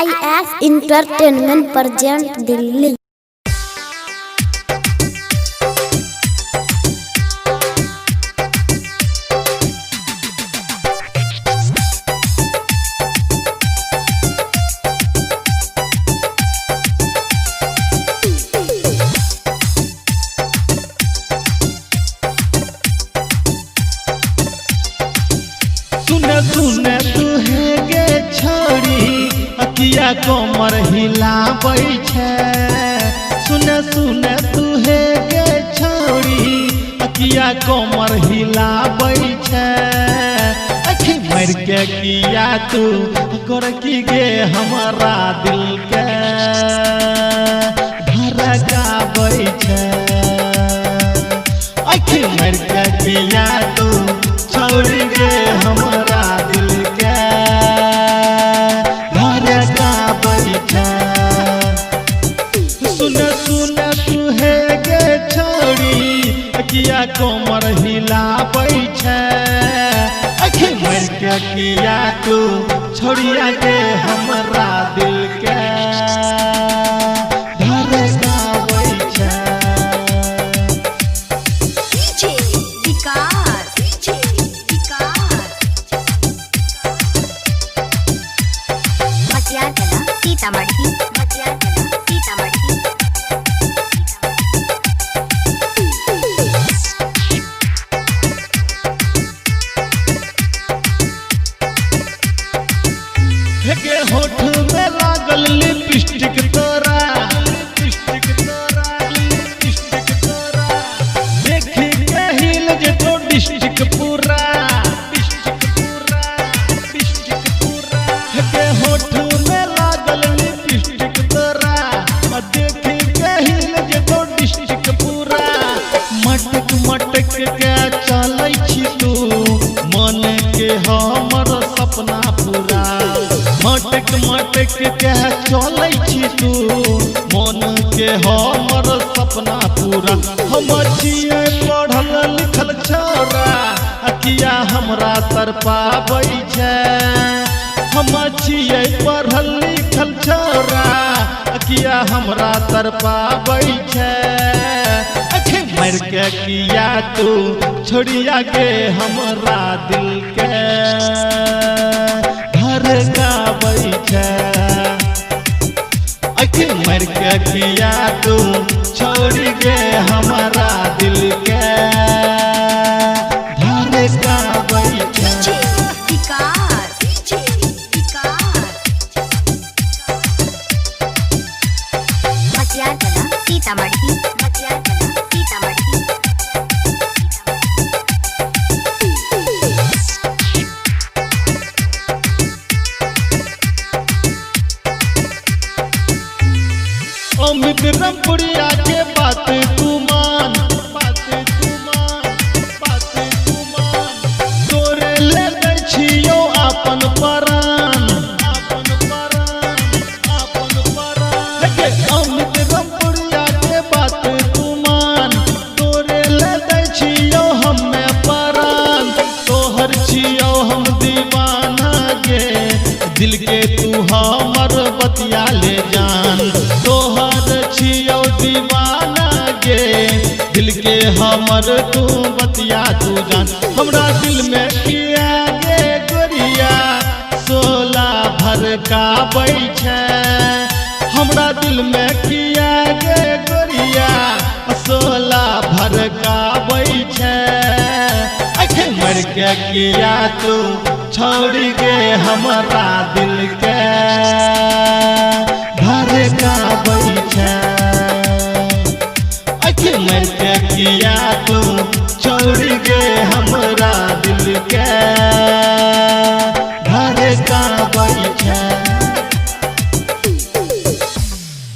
IX entertainment present Delhi. सुने सुने तू है गे छोड़ी अकिया कोमर हिलाबै छै। सुने सुने तू है गे छोड़ी अकिया कोमर हिलाबै छै। अखी मर के किया तू कर की गे हमारा दिल के धड़काबै छै। अखी मर के किया तू छोड़ी गे हमारा दिल के धड़काबै छै। सुने सुने तू है गे छोड़ी अकिया कोमर हिलाबै छै। अखी मर के किया तू छोड़िया गे हमारा दिल के धड़काबै छै। सीतामढ़ी के होठ में लागल लिपस्टिक तोरा देखी के हिल जेतो डिस्ट्रिक्ट पूरा के होठ में लागल लिपस्टिक तोरा देखी के हिल जेतो डिस्ट्रिक्ट पूरा। मटक मटक के चलै छी तू मन के हमर सपना पूरा। मटक मटक के चलै छी तू मन के हमर सपना पूरा। हम छियै पढ़ल लिखल छोरा अकिया हमरा तरपाबै छै। हम छियै पढ़ल लिखल छोरा अकिया हमरा तरपाबै छै। अखी मर के किया तू छोड़िया गे हमरा दिल के धड़काबै छै। अखी मर के किया तू छोड़ी गे हमारा दिल के धड़काबै छै। सीतामढ़ी अमित रामपुरिया के बात तू मान तोरे ले दै छियो अपन परान। अमित रामपुरिया के बात तू मान तोरे ले दै छियो हमे परान। तोहर छियो हम दीवाना गे दिल के तू हमर बतिया ले जान। तोहर छियो दीवाना गे दिल के हमर तू बतिया तू जान। हमरा दिल में किया गे गोरिया सोला भड़काबै छै। हमरा दिल में किया गे गोरिया सोला भड़काबै छै। अखी मर के किया तू छोड़ी गे हमारा दिल के